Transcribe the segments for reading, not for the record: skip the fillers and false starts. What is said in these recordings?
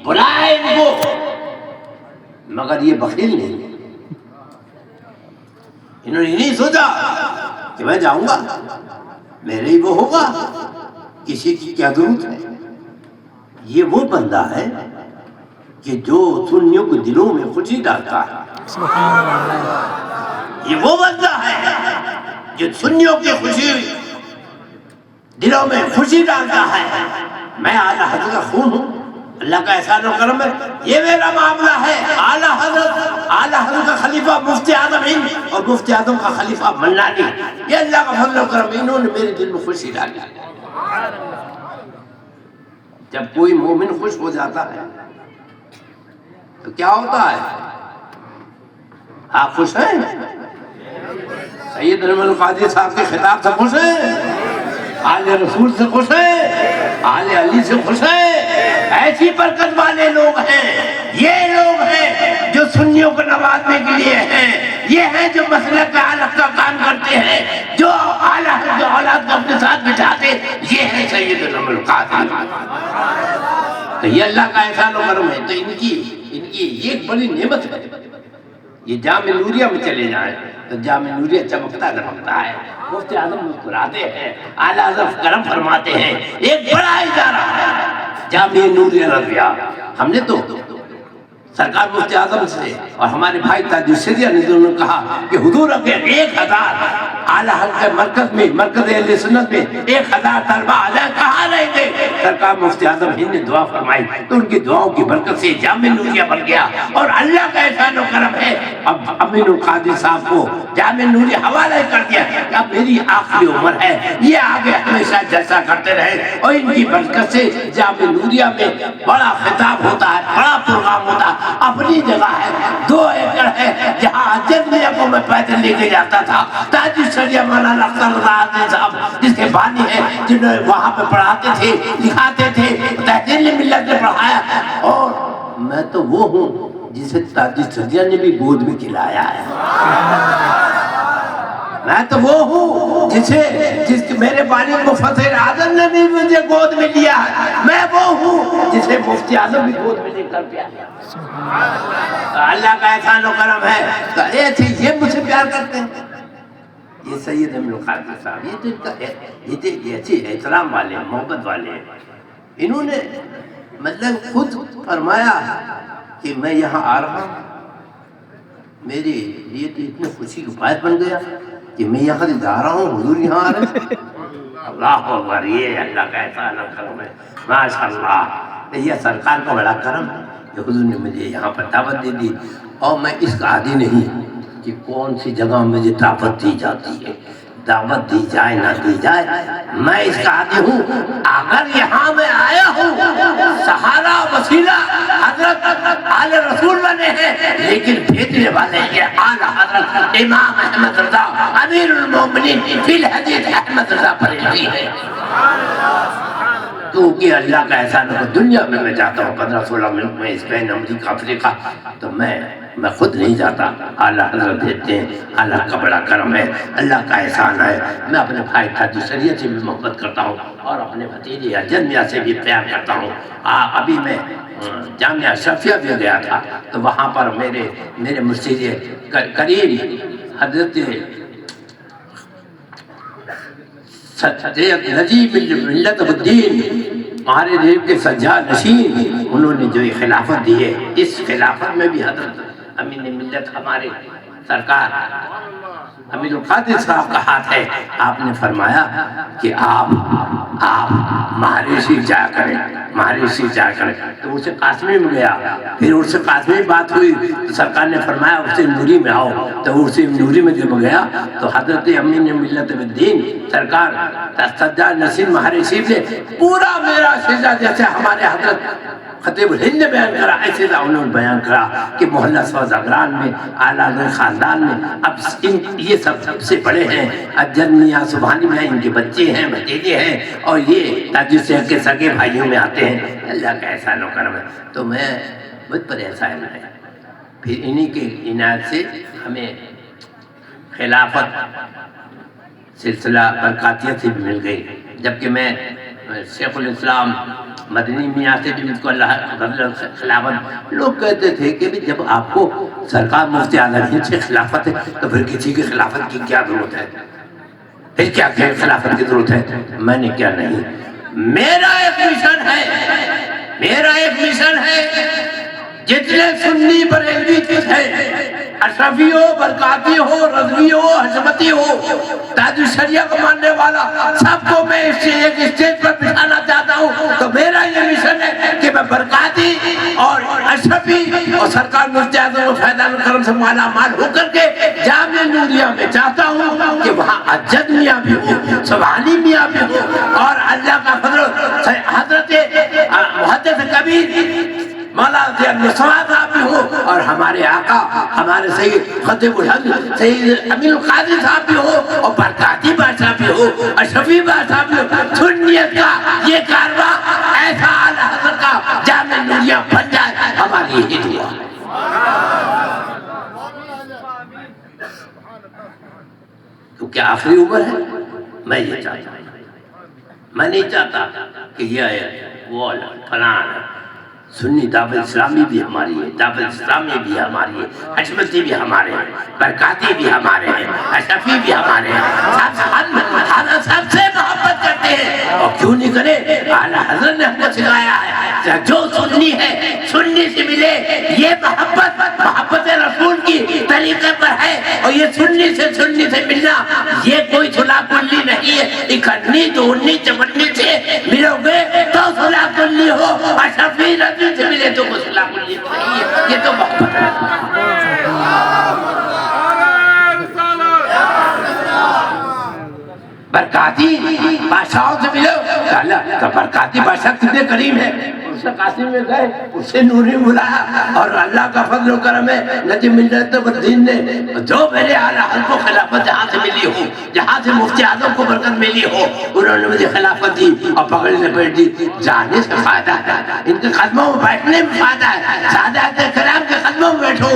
بلائے ان کو، مگر یہ بخیل نہیں، انہوں نے نہیں سوچا کہ میں جاؤں گا میرے ہی وہ ہوگا، کسی کی کیا ضرورت ہے۔ یہ وہ بندہ ہے کہ جو سنیوں کے دلوں میں خوشی ڈالتا ہے، یہ وہ بندہ ہے جو سنیوں کی خوشی دلوں میں خوشی ڈالتا ہے۔ میں اعلیٰ حضرت کا خون ہوں، اللہ کا احسان و کرم ہے، یہ میرا معاملہ ہے۔ اعلیٰ حضرت کا خلیفہ مفتی اعظم ہند اور مفتی اعظم کا خلیفہ منانی، یہ اللہ کا فضل و کرم، انہوں نے میرے دل میں خوشی ڈالی۔ جب کوئی مومن خوش ہو جاتا ہے تو کیا ہوتا ہے؟ آپ خوش ہیں؟ سید احمد القادری صاحب کے خطاب سے خوش ہیں؟ آل رسول سے خوش ہیں؟ آل علی سے خوش ہیں؟ ایسی برکت والے لوگ ہیں، یہ لوگ ہیں جو سنیوں کو نوازنے کے لیے ہیں، یہ ہیں جو مسلک اعلیٰ کا کام کرتے ہیں، جو اعلیٰ جو اولاد کو اپنے ساتھ بٹھاتے، یہ ہیں سید احمد القادری۔ تو یہ اللہ کا احسان و کرم ہے۔ تو ان کی یہ ایک بڑی نعمت ہے۔ یہ جامع نوریہ میں چلے جائیں تو جامع نوریہ چمکتا دمکتا ہے، مفتی اعظم مسکراتے ہیں، اعلیٰ حضرت کرم فرماتے ہیں، ایک بڑا ادارہ ہے جامع نوریہ رضویہ۔ ہم نے تو سرکار مفتی اعظم سے اور ہمارے بھائی تاج الشریعہ نے دونوں کہا کہ حضور اگر 1000 اعلیٰ حضرت مرکز میں، مرکز اہل سنت میں 1000 طلبہ آ جائیں کہاں رہیں گے؟ سرکار مفتی اعظم ہند نے دعا فرمائی تو ان کی دعاؤں کی برکت سے جامع نوریہ بن گیا، اور اللہ کا احسان و کرم ہے اب امین القادری صاحب کو جامع نوریہ حوالہ کر دیا کہ اب میری آخری عمر ہے، یہ آگے ہمیشہ جلسہ کرتے رہے، اور ان کی برکت سے جامع نوریہ میں بڑا خطاب ہوتا ہے، بڑا پروگرام ہوتا ہے۔ اپنی جگہ ہے، 2 ایکڑ ہے، جہاں جنمیہ کو میں پیدل لے کے جاتا تھا۔ تاج الشریعہ مولانا اختر رضا عظمی صاحب جس کے بانی ہیں، جنہوں نے وہاں پہ پڑھاتے تھے، لکھاتے تھے، تحصیل ملت نے پڑھایا، اور میں تو وہ ہوں جسے تاج الشریعہ نے بھی گود میں کھلایا ہے۔ میں تو وہ ہوں جس میرے بانی مفسر اعظم نے بھی مجھے گود میں لیا ہے، میں وہ ہوں جسے مفتی اعظم بھی گود میں لے کر پیا۔ اللہ کا احسان و کرم ہے، تو یہ مجھ سے پیار کرتے ہیں، یہ سید احمد القادری صاحب، یہ اچھے احترام والے ہیں، محبت والے ہیں۔ انہوں نے مطلب خود فرمایا کہ میں یہاں آ رہا ہوں، میرے لیے تو اتنے خوشی کا باعث بن گیا کہ میں یہاں سے جا رہا ہوں، حضور یہاں آ رہے ہیں۔ اللہ اکبر، یہ اللہ کا احسان و کرم ہے، ماشاءاللہ۔ یہ سرکار کا بڑا کرم ہے کہ حضور نے مجھے یہاں پر دعوت دے دی، اور میں اس کا عادی نہیں کہ کون سی جگہ مجھے دعوت دی جاتی ہے، دعوت دی جائے نہ دی جائے، میں اس کا عادی ہوں۔ اگر یہاں میں آیا ہوں، سہارا وسیلہ حضرت آل رسول بنے ہیں، لیکن بھیجنے والے یہ اعلیٰ حضرت امام احمد رضا امیر المومنین فی الحدیث احمد رضا بریلوی ہے۔ کیونکہ اللہ کا احسان ہے، دنیا میں جاتا ہوں 15-16 ملک میں، اسپین، امریکہ، افریقہ، تو میں خود نہیں جاتا، اعلیٰ حضرت دیتے ہیں، اللہ کا بڑا کرم ہے، اللہ کا احسان ہے۔ میں اپنے بھائی تاج الشریعہ سے بھی محبت کرتا ہوں، اور اپنے بھتیجے جنمیہ سے بھی پیار کرتا ہوں۔ ابھی میں جامعہ اشرفیہ بھی گیا تھا، تو وہاں پر میرے مرشد کریم حضرت سید نجیب ملت الدین ہمارے دیو کے سجاد نشین، انہوں نے جو یہ خلافت دی ہے، اس خلافت میں بھی حضرت امین ملت ہمارے سرکار امین القادری صاحب کا ہاتھ ہے۔ آپ نے فرمایا کہ آپ مہاریشی جا کریں، مہاریشی جا کریں، تو اسے قاسمی میں گیا، پھر اسے قاسمی بات ہوئی تو سرکار نے فرمایا اسے نوری میں آؤ، تو اسے نوری میں جب گیا تو حضرت امین ملت الدین سرکار سجاد نشین مہاریشی نے پورا میرا شیزہ جیسے ہمارے حضرت خطیب الہند نے بیان کرا، ایسے انہوں نے بیان کرا کہ محلہ سوزگران میں اعلیٰ خاندان میں اب یہ سب سے بڑے ہیں، اجن میاں سبحانی میں ان کے بچے ہیں، بھتیجے ہیں، اور یہ تاج الشریعہ کے سگے بھائیوں میں آتے ہیں۔ اللہ کا احسان و کرم ہے، تو مجھ پر احسان ہے۔ پھر انہی کے عنایت سے ہمیں خلافت سلسلہ برکاتیت سے بھی مل گئی، جبکہ میں شیخ الاسلام مدنی میاں سے بھی اس کو اللہ خلافت. لوگ کہتے تھے کہ جب آپ کو سرکار مفتی اعظم ہند سے خلافت ہے تو پھر کسی کی خلافت کی کیا ضرورت ہے؟ پھر کیا خلافت کی ضرورت ہے؟ میں نے کیا نہیں، میرا ایک مشن ہے. جتنے سنی بریلوی ہیں، اشرفی ہو، برکاتی ہو، رضوی ہو، حشمتی ہو، تاج الشریعہ کو ماننے والا، سب کو میں ایک اسٹیج پر بٹھانا چاہتا ہوں. تو میرا یہ مشن ہے کہ میں برکاتی اور اشرفی اور سرکار مفتی اعظم و فیضان کرم سے مالا مال ہو کر کے جامعہ نوریہ میں چاہتا ہوں کہ وہاں اجد میاں بھی ہو، سبحانی میاں بھی ہو، اور اللہ کا فضل حضرت محدث کبیر مولا صاحب بھی ہو، اور ہمارے آقا ہمارے سید خطیب الحق سید امین القادری صاحب بھی ہو، اور برکاتی بادشاہ بھی ہو، اور شفیع بادشاہ بھی ہو. سنیت کا یہ کارواں ایسا اعلیٰ حضرت کا جامعہ نوریہ بن جائے، ہماری یہی دعا. کیونکہ آخری عمر ہے. میں یہ چاہتا ہوں، میں نہیں چاہتا کہ یہ ہے وہ فلاں ہے. سنی دعوت اسلامی بھی ہماری ہے، دعوت اسلامی بھی ہماری ہے، حشمتی بھی ہمارے ہیں، برکاتی بھی ہمارے ہیں، اشرفی بھی ہمارے ہیں. ہم سب سے محبت کرتے ہیں، اور کیوں نہیں کرے؟ اعلیٰ حضرت نے ہم کو سکھایا ہے جو سنی ہے سنی سے ملے. یہ محبت رسول کی طریقے پر ہے، اور یہ سنی سے ملنا یہ کوئی صلح کلی نہیں ہے. اکھڑنی دوڑنی چمڑنی سے ملو گے تو صلح کلی ہو، اشرفی رضوی سے ملے تو کوئی صلح کلی نہیں ہے. یہ تو محبت ہے. برکاتی بادشاہوں سے ملو کہ برکاتی بادشاہ کتنے کریم ہے. اس سے قاسم میں گئے، اس سے نوری بلایا، اور اللہ کا فضل و کرم ہے نجم ملت الدین نے جو میرے اعلیٰ حضرت کو خلافت جہاں سے ملی ہو، جہاں سے مفتی اعظم کو برکت ملی ہو، انہوں نے مجھے خلافت دی اور پگڑی لپیٹ دی. جانے سے فائدہ ہے، ان کے قدموں میں بیٹھنے میں فائدہ ہے. سادات کرام کے قدموں میں بیٹھو.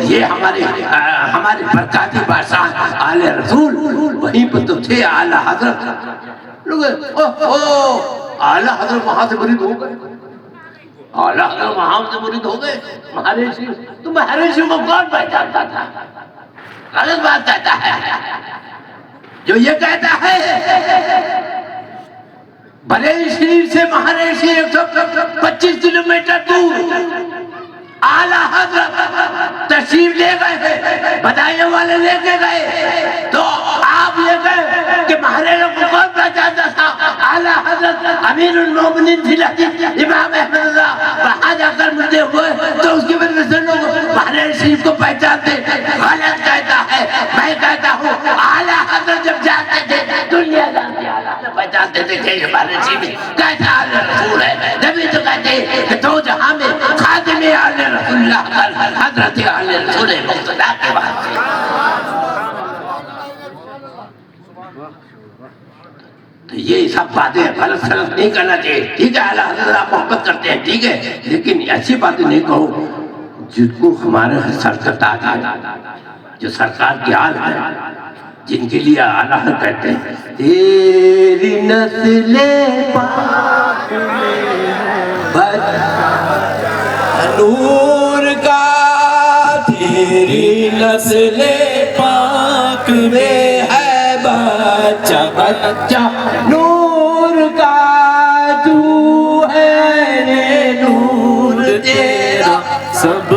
یہ ہمارے برکاتی بادشاہ اعلی رسول وہیں پر تو تھے. اعلیٰ حضرت لوگ اعلیٰ حضرت وہاں سے مرید ہو گئے، اعلیٰ حضرت وہاں سے مرید ہو گئے. مہاریشی تو مہاریشی کو کون پہچانتا تھا؟ غلط بات کہتا ہے جو یہ کہتا ہے. بریلی شریف سے مہاریشی 125 کلومیٹر دور اعلیٰ حضرت تشریف لے گئے، بدائیوں والے لے کے گئے. تو آپ یہ کہیں کہ مہاریشی کو کون پہچانتا تھا؟ اعلیٰ حضرت امیر المومنین فی الحدیث امام احمد رضا وہاں جا کر مردے ہوئے تو اس کی وجہ سے لوگ مہاریشی شریف کو پہچانتے. غلط کہتا ہے. میں کہتا ہوں اعلیٰ حضرت جب جانتے تھے دنیا جانتی، اعلیٰ حضرت پہچانتے تھے کہ مہاریشی میں کیسا اعلیٰ رسول ہے. نبی تو کہتے ہیں کہ دو جہاں میں خادم اعلیٰ رسول اللہ حضرت اعلیٰ رسول مقتدیٰ کے بعد سے. تو یہ سب باتیں غلط سلط نہیں کرنا چاہیے. ٹھیک ہے اعلیٰ حضرت آپ محبت کرتے ہیں، ٹھیک ہے، لیکن ایسی باتیں نہیں کہو جن کو ہمارے سر کا تاج ہے، جو سرکار کی آل ہے، جن کے لیے اعلیٰ حضرت کہتے ہیں تیری نسل پاک نور کا، تیری نسل پاک میں ہے بچہ بچہ نور کا. تو ہے نور تیرا سب